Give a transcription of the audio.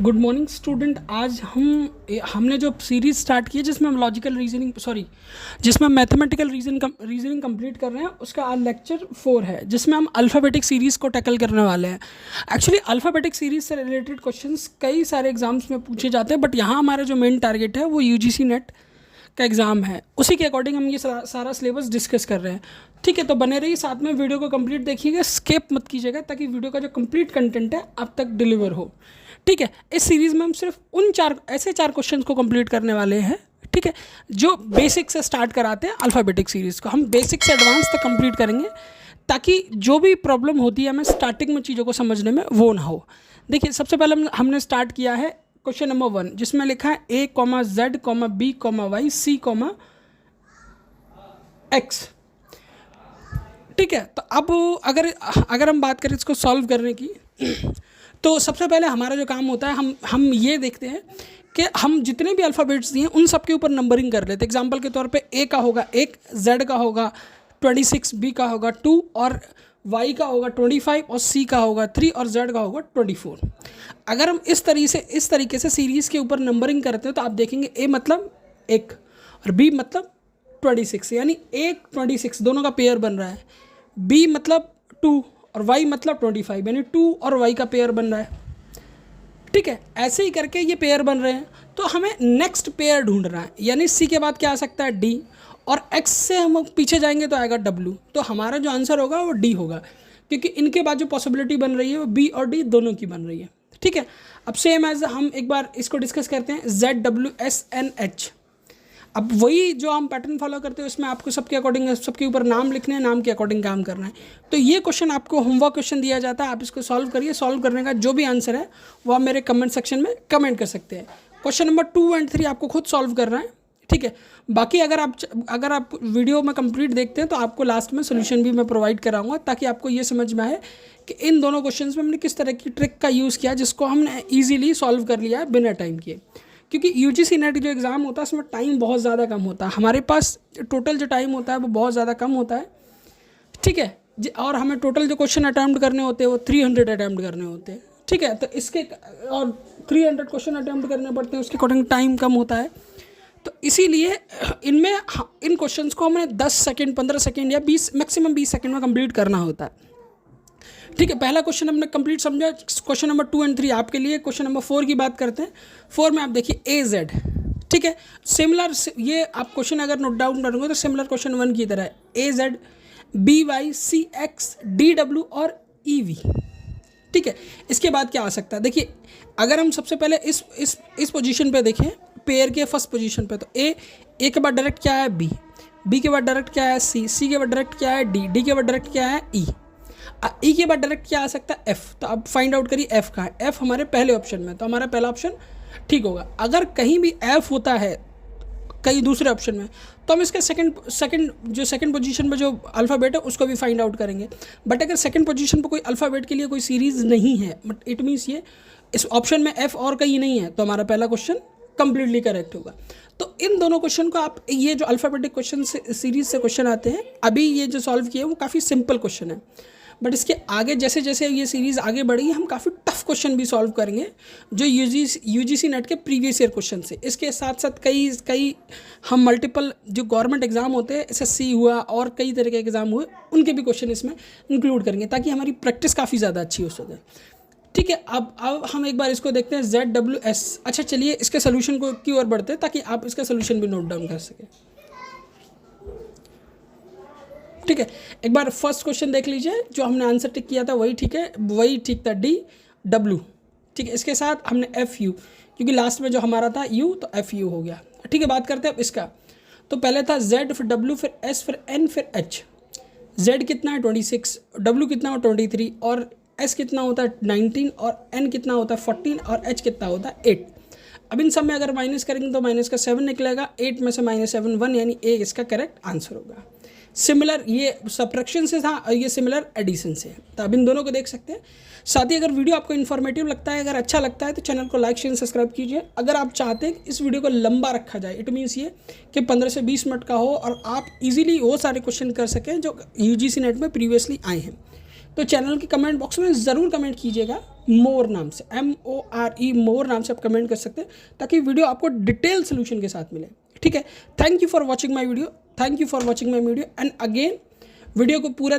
Good morning student. आज हमने जो सीरीज़ स्टार्ट की है जिसमें हम जिसमें मैथमेटिकल रीजनिंग कंप्लीट कर रहे हैं, उसका आज लेक्चर 4 है जिसमें हम अल्फ़ाबेटिक सीरीज़ को टैकल करने वाले हैं। एक्चुअली अल्फ़ाबेटिक सीरीज़ से रिलेटेड क्वेश्चंस कई सारे एग्जाम्स में पूछे जाते हैं, बट यहाँ हमारा जो मेन टारगेट है वो यूजीसी नेट का एग्ज़ाम है। उसी के अकॉर्डिंग हम ये सारा सिलेबस डिस्कस कर रहे हैं। ठीक है, तो बने रहिए, साथ में वीडियो को कंप्लीट देखिएगा, स्किप मत कीजिएगा, ताकि वीडियो का जो कंप्लीट कंटेंट है आप तक डिलीवर हो। ठीक है, इस सीरीज़ में हम सिर्फ उन ऐसे चार क्वेश्चंस को कंप्लीट करने वाले हैं, ठीक है, जो बेसिक से स्टार्ट कराते हैं। अल्फ़ाबेटिक सीरीज़ को हम बेसिक से एडवांस तक कंप्लीट करेंगे, ताकि जो भी प्रॉब्लम होती है हमें स्टार्टिंग में चीज़ों को समझने में वो ना हो। देखिए, सबसे पहले हमने स्टार्ट किया है क्वेश्चन नंबर 1, जिसमें लिखा है A, Z, B, Y, C, X। ठीक है, तो अब अगर हम बात करें इसको सॉल्व करने की, तो सबसे पहले हमारा जो काम होता है, हम ये देखते हैं कि हम जितने भी अल्फ़ाबेट्स दिए उन सब के ऊपर नंबरिंग कर लेते हैं। एग्जांपल के तौर पे A का होगा 1, Z का होगा 26, B का होगा 2 और Y का होगा 25 और C का होगा 3 और Z का होगा 24। अगर हम इस तरीके से सीरीज़ के ऊपर नंबरिंग करते हैं तो आप देखेंगे A मतलब 1 और B मतलब 26, यानी 1 26 दोनों का पेयर बन रहा है। B मतलब 2 और Y मतलब 25, यानी 2 और Y का पेयर बन रहा है। ठीक है, ऐसे ही करके ये पेयर बन रहे हैं, तो हमें नेक्स्ट पेयर ढूंढना है, यानी C के बाद क्या आ सकता है D, और X से हम पीछे जाएंगे तो आएगा W। तो हमारा जो आंसर होगा वो D होगा, क्योंकि इनके बाद जो पॉसिबिलिटी बन रही है वो B और D दोनों की बन रही है। ठीक है, अब सेम एज हम एक बार इसको डिस्कस करते हैं, Z, W, S, N, H। अब वही जो हम पैटर्न फॉलो करते हैं उसमें आपको सबके अकॉर्डिंग सबके ऊपर नाम लिखने हैं, नाम के अकॉर्डिंग काम करना है। तो ये क्वेश्चन आपको होमवर्क क्वेश्चन दिया जाता है, आप इसको सॉल्व करिए। सॉल्व करने का जो भी आंसर है वो आप मेरे कमेंट सेक्शन में कमेंट कर सकते हैं। क्वेश्चन नंबर 2 और 3 आपको खुद सॉल्व करना है। ठीक है, बाकी अगर आप वीडियो में कंप्लीट देखते हैं तो आपको लास्ट में सोल्यूशन भी मैं प्रोवाइड कराऊंगा, ताकि आपको ये समझ में आए कि इन दोनों क्वेश्चंस में हमने किस तरह की ट्रिक का यूज़ किया, जिसको हमने ईजिली सॉल्व कर लिया है बिना टाइम किए। क्योंकि यूजीसी नेट जो एग्ज़ाम होता है उसमें टाइम बहुत ज़्यादा कम होता है, हमारे पास टोटल जो टाइम होता है वो बहुत ज़्यादा कम होता है। ठीक है, और हमें टोटल जो क्वेश्चन अटैम्प्ट करने होते हैं वो 300 अटैम्प्ट करने होते हैं। ठीक है, तो इसके और 300 क्वेश्चन अटैम्प्ट करने पड़ते हैं, उसके अकॉर्डिंग टाइम कम होता है। तो इसीलिए इन क्वेश्चंस को हमें 10 सेकेंड 15 सेकेंड या 20 मैक्सिमम 20 सेकेंड में कंप्लीट करना होता है। ठीक है, पहला क्वेश्चन हमने कंप्लीट समझा। क्वेश्चन नंबर 2 और 3 आपके लिए। क्वेश्चन नंबर 4 की बात करते हैं। 4 में आप देखिए AZ। ठीक है, सिमिलर, ये आप क्वेश्चन अगर नोट डाउन करोगे तो सिमिलर क्वेश्चन 1 की तरह है। AZ, BY, CX, DW और EV। ठीक है, इसके बाद क्या आ सकता है, देखिए अगर हम सबसे पहले इस पोजीशन पे देखें, पेयर के फर्स्ट पोजीशन पे, तो A के बाद डायरेक्ट क्या है B के बाद डायरेक्ट क्या है C के बाद डायरेक्ट क्या है D के बाद डायरेक्ट क्या है E के बाद डायरेक्ट क्या आ सकता है F। तो अब फाइंड आउट करिए F कहाँ है। F हमारे पहले ऑप्शन में, तो हमारा पहला ऑप्शन ठीक होगा। अगर कहीं भी F होता है कहीं दूसरे ऑप्शन में, तो हम इसके सेकंड पोजीशन पे जो अल्फ़ाबेट है उसको भी फाइंड आउट करेंगे। बट अगर सेकंड पोजीशन पे कोई अल्फ़ाबेट के लिए कोई सीरीज़ नहीं है, बट इट मीन्स ये इस ऑप्शन में F और कहीं नहीं है, तो हमारा पहला क्वेश्चन कंप्लीटली करेक्ट होगा। तो इन दोनों क्वेश्चन को आप, ये जो अल्फ़ाबेटिक क्वेश्चन सीरीज़ से क्वेश्चन आते हैं, अभी ये जो सॉल्व किए वो काफ़ी सिंपल क्वेश्चन है, बट इसके आगे जैसे जैसे ये सीरीज़ आगे बढ़ी हम काफ़ी टफ क्वेश्चन भी सॉल्व करेंगे, जो यूजीसी नेट के प्रीवियस ईयर क्वेश्चन से। इसके साथ साथ कई हम मल्टीपल जो गवर्नमेंट एग्जाम होते हैं, SSC हुआ और कई तरह के एग्ज़ाम हुए, उनके भी क्वेश्चन इसमें इंक्लूड करेंगे, ताकि हमारी प्रैक्टिस काफ़ी ज़्यादा अच्छी हो सके। ठीक है, अब हम एक बार इसको देखते हैं ZWS। अच्छा, चलिए इसके सोल्यूशन की ओर बढ़ते हैं, ताकि आप इसका सोल्यूशन भी नोट डाउन कर सकें। ठीक है, एक बार फर्स्ट क्वेश्चन देख लीजिए, जो हमने आंसर टिक किया था वही ठीक है, वही ठीक था, DW। ठीक है, इसके साथ हमने FU, क्योंकि लास्ट में जो हमारा था U, तो FU हो गया। ठीक है, बात करते हैं अब इसका। तो पहले था Z, फिर W, फिर S, फिर N, फिर H। Z कितना है 26, W कितना हो 23, और S कितना होता है 19, और N कितना होता है 14, और H कितना होता है 8। अब इन सब में अगर माइनस करेंगे तो माइनस का 7 निकलेगा, 8 में से -7 1, यानी A इसका करेक्ट आंसर होगा। सिमिलर ये सब्ट्रैक्शन से था और ये सिमिलर एडिशन से है, तो अब इन दोनों को देख सकते हैं। साथ ही अगर वीडियो आपको इन्फॉर्मेटिव लगता है, अगर अच्छा लगता है, तो चैनल को लाइक शेयर सब्सक्राइब कीजिए। अगर आप चाहते हैं कि इस वीडियो को लंबा रखा जाए, इट मीन्स ये कि 15 से 20 मिनट का हो और आप इजीली वो सारे क्वेश्चन कर सकें जो यूजीसी नेट में प्रीवियसली आए हैं, तो चैनल के कमेंट बॉक्स में ज़रूर कमेंट कीजिएगा मोर नाम से, MORE मोर नाम से आप कमेंट कर सकते हैं, ताकि वीडियो आपको डिटेल सोल्यूशन के साथ मिले। ठीक है, thank you for watching my video, thank you for watching my video, and again video को पूरा